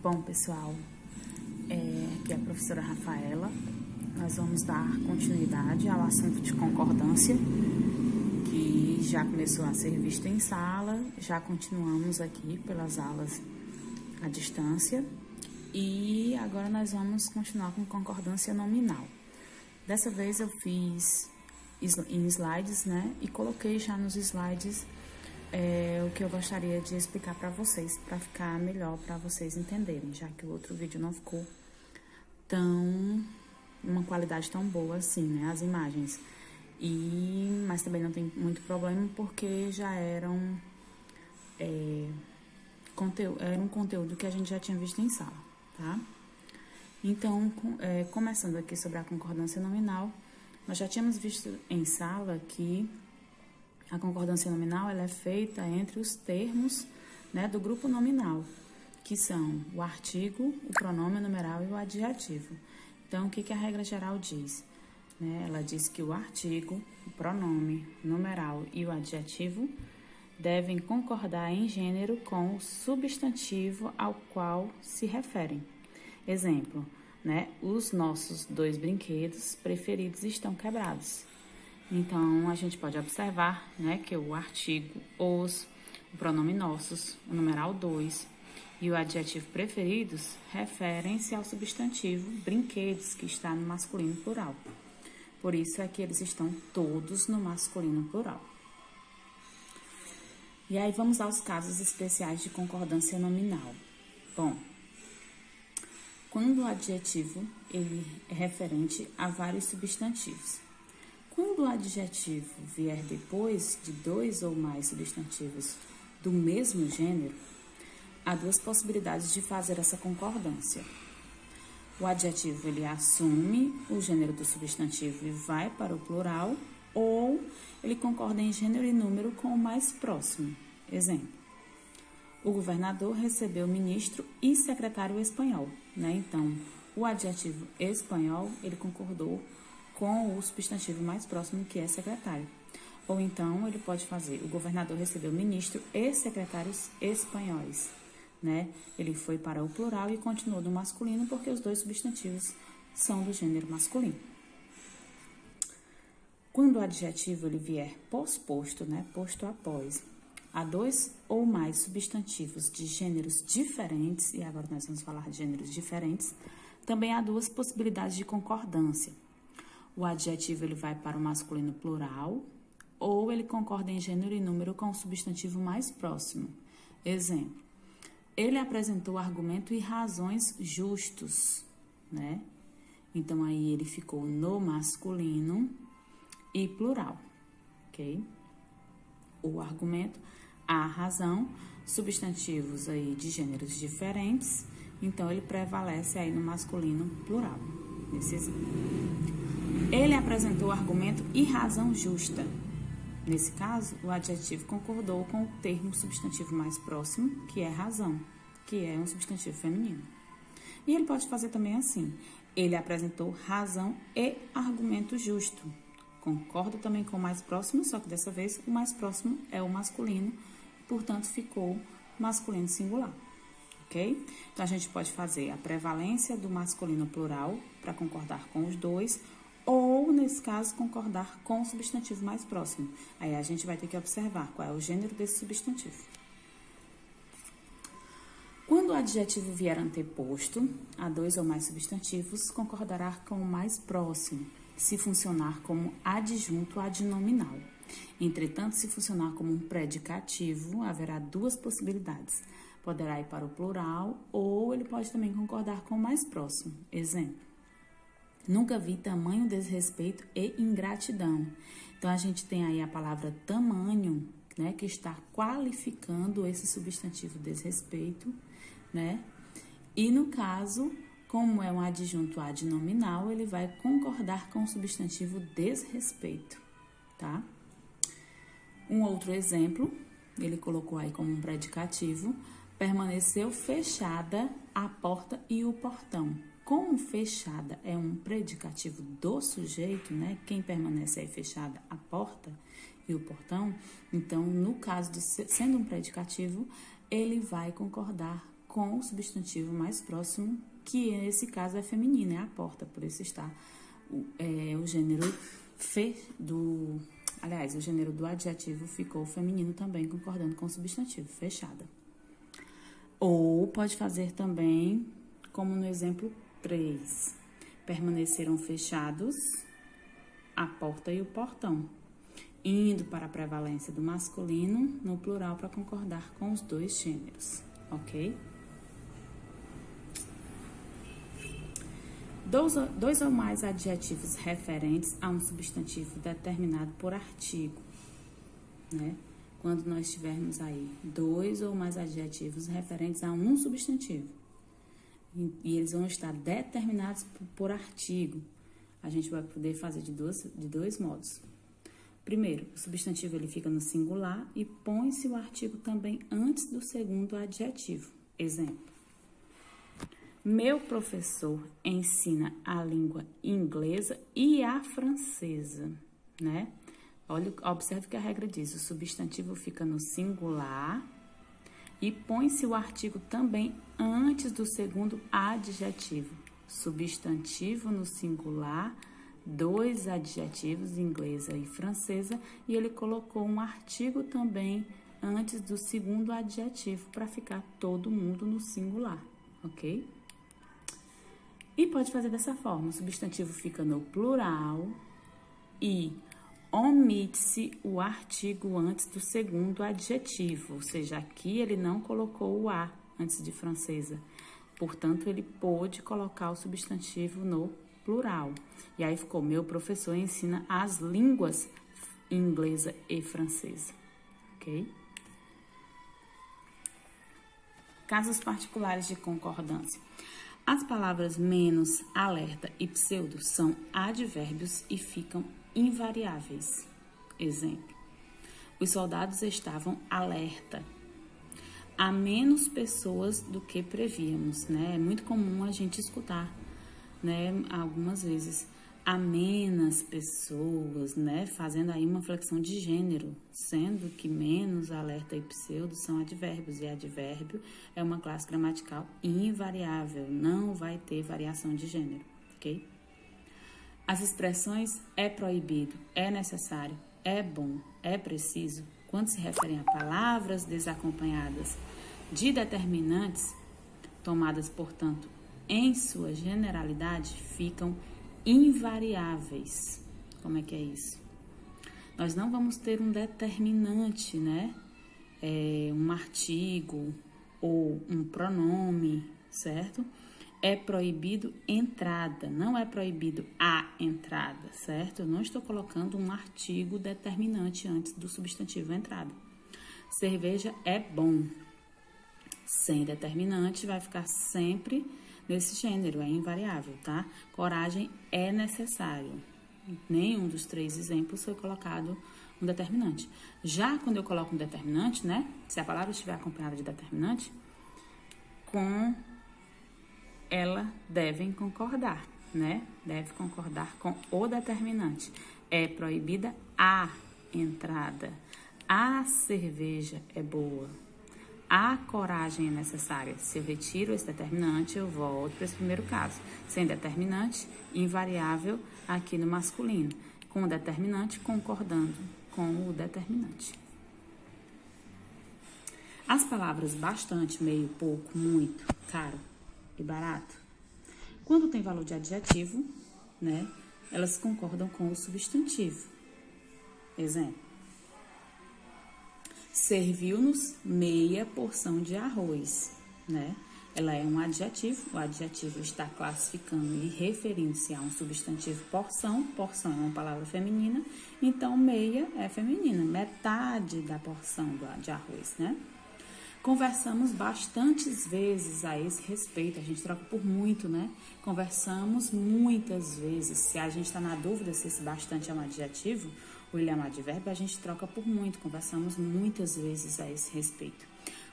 Bom, pessoal, aqui é a professora Rafaela. Nós vamos dar continuidade ao assunto de concordância, que já começou a ser visto em sala, já continuamos aqui pelas aulas à distância, e agora nós vamos continuar com concordância nominal. Dessa vez eu fiz em slides, né, e coloquei já nos slides o que eu gostaria de explicar para vocês, para ficar melhor para vocês entenderem, já que o outro vídeo não ficou uma qualidade tão boa assim, né, as imagens. Mas também não tem muito problema, porque já era um conteúdo que a gente já tinha visto em sala, tá? Então, começando aqui sobre a concordância nominal, nós já tínhamos visto em sala que a concordância nominal ela é feita entre os termos, né, do grupo nominal, que são o artigo, o pronome numeral e o adjetivo. Então, o que a regra geral diz? Ela diz que o artigo, o pronome numeral e o adjetivo devem concordar em gênero com o substantivo ao qual se referem. Exemplo, né? Os nossos 2 brinquedos preferidos estão quebrados. Então, a gente pode observar, né, que o artigo os, o pronome nossos, o numeral 2 e o adjetivo preferidos referem-se ao substantivo brinquedos, que está no masculino plural. Por isso é que eles estão todos no masculino plural. E aí vamos aos casos especiais de concordância nominal. Bom, quando o adjetivo ele é referente a vários substantivos. Quando o adjetivo vier depois de 2 ou mais substantivos do mesmo gênero, há 2 possibilidades de fazer essa concordância. O adjetivo ele assume o gênero do substantivo e vai para o plural, ou ele concorda em gênero e número com o mais próximo. Exemplo, o governador recebeu ministro e secretário espanhol, né? Então, o adjetivo espanhol, ele concordou com o substantivo mais próximo, que é secretário. Ou então, ele pode fazer, o governador recebeu ministro e secretários espanhóis, né? Ele foi para o plural e continuou no masculino, porque os 2 substantivos são do gênero masculino. Quando o adjetivo ele vier posposto, né, posto após, há 2 ou mais substantivos de gêneros diferentes, e agora nós vamos falar de gêneros diferentes, também há 2 possibilidades de concordância. O adjetivo ele vai para o masculino plural, ou ele concorda em gênero e número com o substantivo mais próximo. Exemplo, ele apresentou argumento e razões justos, né? Então, aí ele ficou no masculino e plural, ok? O argumento, a razão, substantivos aí de gêneros diferentes, então ele prevalece aí no masculino plural, nesse exemplo. Ele apresentou argumento e razão justa. Nesse caso, o adjetivo concordou com o termo substantivo mais próximo, que é razão, que é um substantivo feminino. E ele pode fazer também assim. Ele apresentou razão e argumento justo. Concorda também com o mais próximo, só que dessa vez o mais próximo é o masculino, portanto ficou masculino singular. Ok? Então, a gente pode fazer a prevalência do masculino plural para concordar com os 2, ou, nesse caso, concordar com o substantivo mais próximo. Aí, a gente vai ter que observar qual é o gênero desse substantivo. Quando o adjetivo vier anteposto a 2 ou mais substantivos, concordará com o mais próximo, se funcionar como adjunto adnominal. Entretanto, se funcionar como um predicativo, haverá 2 possibilidades. Poderá ir para o plural, ou ele pode também concordar com o mais próximo. Exemplo, nunca vi tamanho desrespeito e ingratidão. Então, a gente tem aí a palavra tamanho, né, que está qualificando esse substantivo desrespeito, né? E no caso, como é um adjunto adnominal, ele vai concordar com o substantivo desrespeito, tá? Um outro exemplo, ele colocou aí como um predicativo, permaneceu fechada a porta e o portão. Como fechada é um predicativo do sujeito, né? Quem permanece aí fechada, a porta e o portão. Então, no caso de sendo um predicativo, ele vai concordar com o substantivo mais próximo, que nesse caso é feminino, é a porta, por isso está o gênero o gênero do adjetivo ficou feminino também, concordando com o substantivo, fechada. Ou pode fazer também, como no exemplo 3, permaneceram fechados a porta e o portão, indo para a prevalência do masculino no plural para concordar com os dois gêneros, ok? Dois ou mais adjetivos referentes a um substantivo determinado por artigo, né? Quando nós tivermos aí 2 ou mais adjetivos referentes a um substantivo e eles vão estar determinados por artigo, a gente vai poder fazer de dois modos. Primeiro, o substantivo ele fica no singular e põe-se o artigo também antes do segundo adjetivo. Exemplo: meu professor ensina a língua inglesa e a francesa, né? Olha, observe que a regra diz: o substantivo fica no singular e põe-se o artigo também antes do segundo adjetivo. Substantivo no singular, 2 adjetivos, inglesa e francesa, e ele colocou um artigo também antes do segundo adjetivo para ficar todo mundo no singular, ok? E pode fazer dessa forma: o substantivo fica no plural e omite-se o artigo antes do segundo adjetivo, ou seja, aqui ele não colocou o a antes de francesa, portanto, ele pôde colocar o substantivo no plural. E aí ficou: meu professor ensina as línguas inglesa e francesa, ok? Casos particulares de concordância. As palavras menos, alerta e pseudo são advérbios e ficam invariáveis. Exemplo: os soldados estavam alerta. Há menos pessoas do que prevíamos, né? É muito comum a gente escutar, né? Algumas vezes, há menos pessoas, né? Fazendo aí uma flexão de gênero, sendo que menos, alerta e pseudo são advérbios, e advérbio é uma classe gramatical invariável, não vai ter variação de gênero, ok? As expressões é proibido, é necessário, é bom, é preciso, quando se referem a palavras desacompanhadas de determinantes, tomadas, portanto, em sua generalidade, ficam invariáveis. Como é que é isso? Nós não vamos ter um determinante, né? Um artigo ou um pronome, certo? É proibido entrada, não é proibido a entrada, certo? Eu não estou colocando um artigo determinante antes do substantivo entrada. Cerveja é bom. Sem determinante vai ficar sempre nesse gênero, é invariável, tá? Coragem é necessário. Nenhum dos 3 exemplos foi colocado um determinante. Já quando eu coloco um determinante, né? Se a palavra estiver acompanhada de determinante, com ela devem concordar, né? Deve concordar com o determinante. É proibida a entrada. A cerveja é boa. A coragem é necessária. Se eu retiro esse determinante, eu volto para esse primeiro caso. Sem determinante, invariável aqui no masculino. Com o determinante, concordando com o determinante. As palavras bastante, meio, pouco, muito, caro e barato, quando tem valor de adjetivo, né, elas concordam com o substantivo. Exemplo: serviu-nos meia porção de arroz, né? Ela é um adjetivo, o adjetivo está classificando e referindo-se a um substantivo porção. Porção é uma palavra feminina, então meia é feminina, metade da porção de arroz, né? Conversamos bastantes vezes a esse respeito, a gente troca por muito, né? Conversamos muitas vezes. Se a gente está na dúvida se esse bastante é um adjetivo ou ele é um advérbio, a gente troca por muito. Conversamos muitas vezes a esse respeito.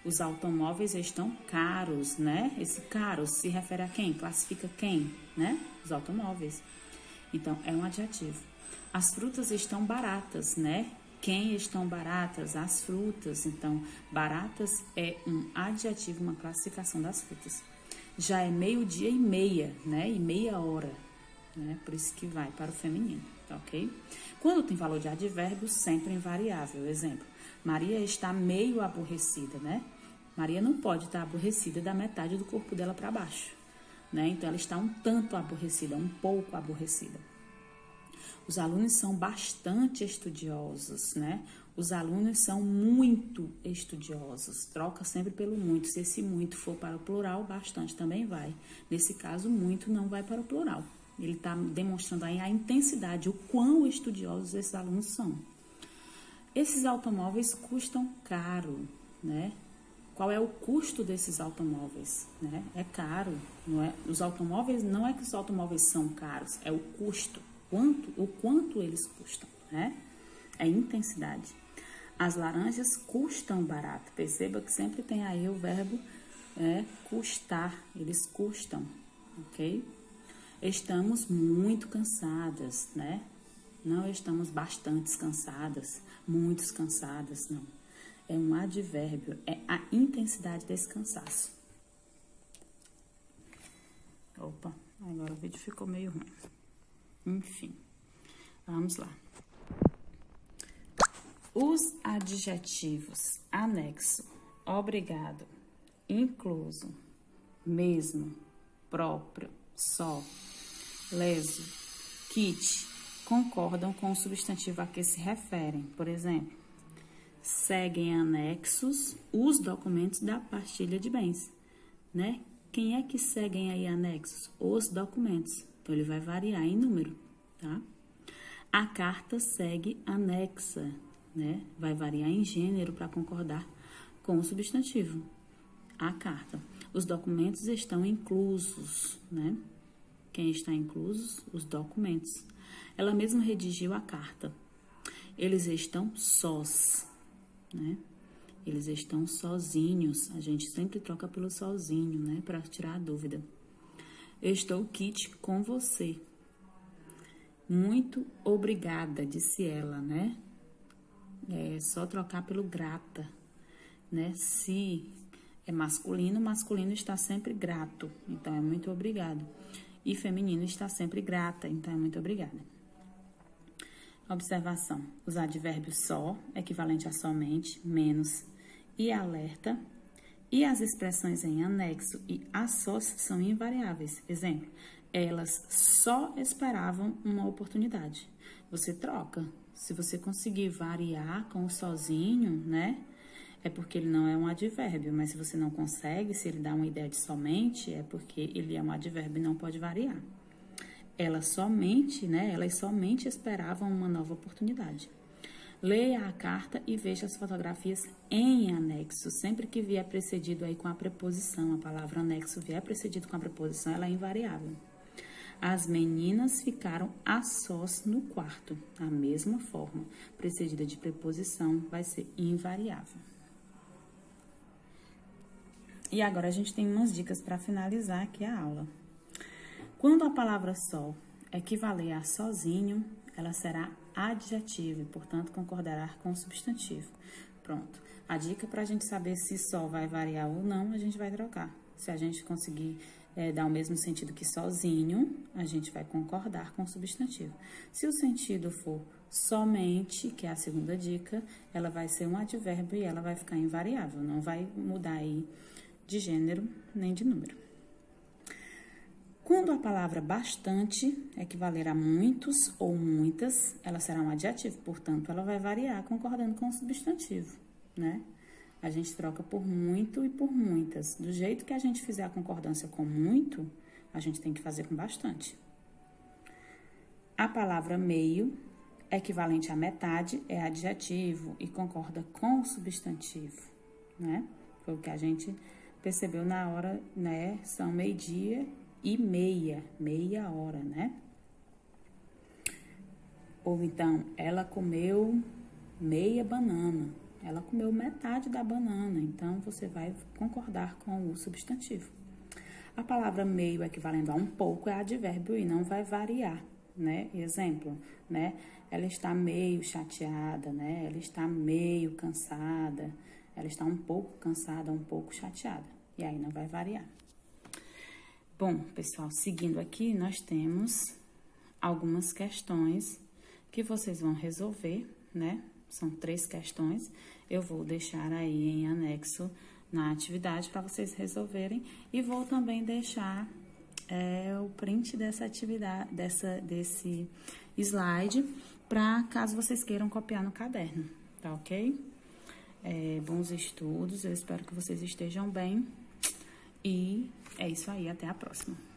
Os automóveis estão caros, né? Esse caro se refere a quem? Classifica quem, né? Os automóveis. Então, é um adjetivo. As frutas estão baratas, né? Quem estão baratas? As frutas. Então, baratas é um adjetivo, uma classificação das frutas. Já é meio-dia e meia, né? E meia hora, né? Por isso que vai para o feminino, tá ok? Quando tem valor de advérbio, sempre invariável. Exemplo, Maria está meio aborrecida, né? Maria não pode estar aborrecida da metade do corpo dela para baixo, né? Então, ela está um tanto aborrecida, um pouco aborrecida. Os alunos são bastante estudiosos, né? Os alunos são muito estudiosos. Troca sempre pelo muito. Se esse muito for para o plural, bastante também vai. Nesse caso, muito não vai para o plural. Ele está demonstrando aí a intensidade, o quão estudiosos esses alunos são. Esses automóveis custam caro, né? Qual é o custo desses automóveis, né? É caro, não é? Os automóveis, não é que os automóveis são caros, é o custo. O quanto eles custam, né? É intensidade. As laranjas custam barato. Perceba que sempre tem aí o verbo custar. Eles custam, ok? Estamos muito cansadas, né? Não estamos bastante cansadas, muito cansadas, não. É um advérbio, é a intensidade desse cansaço. Opa, agora o vídeo ficou meio ruim. Enfim, vamos lá. Os adjetivos anexo, obrigado, incluso, mesmo, próprio, só, leso, kit, concordam com o substantivo a que se referem. Por exemplo, seguem anexos os documentos da partilha de bens, né? Quem é que seguem aí anexos? Os documentos. Então, ele vai variar em número, tá? A carta segue anexa, né? Vai variar em gênero para concordar com o substantivo. A carta. Os documentos estão inclusos, né? Quem está inclusos? Os documentos. Ela mesma redigiu a carta. Eles estão sós, né? Eles estão sozinhos. A gente sempre troca pelo sozinho, né? Para tirar a dúvida. Estou kit com você. Muito obrigada, disse ela, né? É só trocar pelo grata, né? Se é masculino, masculino está sempre grato, então é muito obrigado. E feminino está sempre grata, então é muito obrigada. Observação. Os advérbios só, equivalente a somente, menos e alerta, e as expressões em anexo e a sós são invariáveis. Exemplo, elas só esperavam uma oportunidade. Você troca. Se você conseguir variar com o sozinho, né? É porque ele não é um advérbio. Mas se você não consegue, se ele dá uma ideia de somente, é porque ele é um advérbio e não pode variar. Elas somente esperavam uma nova oportunidade. Leia a carta e veja as fotografias em anexo. Sempre que vier precedido aí com a preposição, a palavra anexo vier precedido com a preposição, ela é invariável. As meninas ficaram a sós no quarto. A mesma forma, precedida de preposição, vai ser invariável. E agora a gente tem umas dicas para finalizar aqui a aula. Quando a palavra só equivaler a sozinho, ela será adjetivo e, portanto, concordará com o substantivo. Pronto. A dica para a gente saber se só vai variar ou não, a gente vai trocar. Se a gente conseguir dar o mesmo sentido que sozinho, a gente vai concordar com o substantivo. Se o sentido for somente, que é a segunda dica, ela vai ser um advérbio e ela vai ficar invariável. Não vai mudar aí de gênero nem de número. Quando a palavra bastante equivaler a muitos ou muitas, ela será um adjetivo, portanto, ela vai variar concordando com o substantivo, né? A gente troca por muito e por muitas. Do jeito que a gente fizer a concordância com muito, a gente tem que fazer com bastante. A palavra meio, equivalente a metade, é adjetivo e concorda com o substantivo, né? Foi o que a gente percebeu na hora, né? São meio-dia e meia hora, né? Ou então, ela comeu meia banana, ela comeu metade da banana, então você vai concordar com o substantivo. A palavra meio equivalendo a um pouco é advérbio e não vai variar, né? Exemplo, né? Ela está meio chateada, né? Ela está meio cansada, ela está um pouco cansada, um pouco chateada. E aí não vai variar. Bom, pessoal, seguindo aqui, nós temos algumas questões que vocês vão resolver, né? São 3 questões. Eu vou deixar aí em anexo na atividade para vocês resolverem e vou também deixar o print dessa atividade, desse slide, para caso vocês queiram copiar no caderno, tá ok? Bons estudos, eu espero que vocês estejam bem e é isso aí, até a próxima.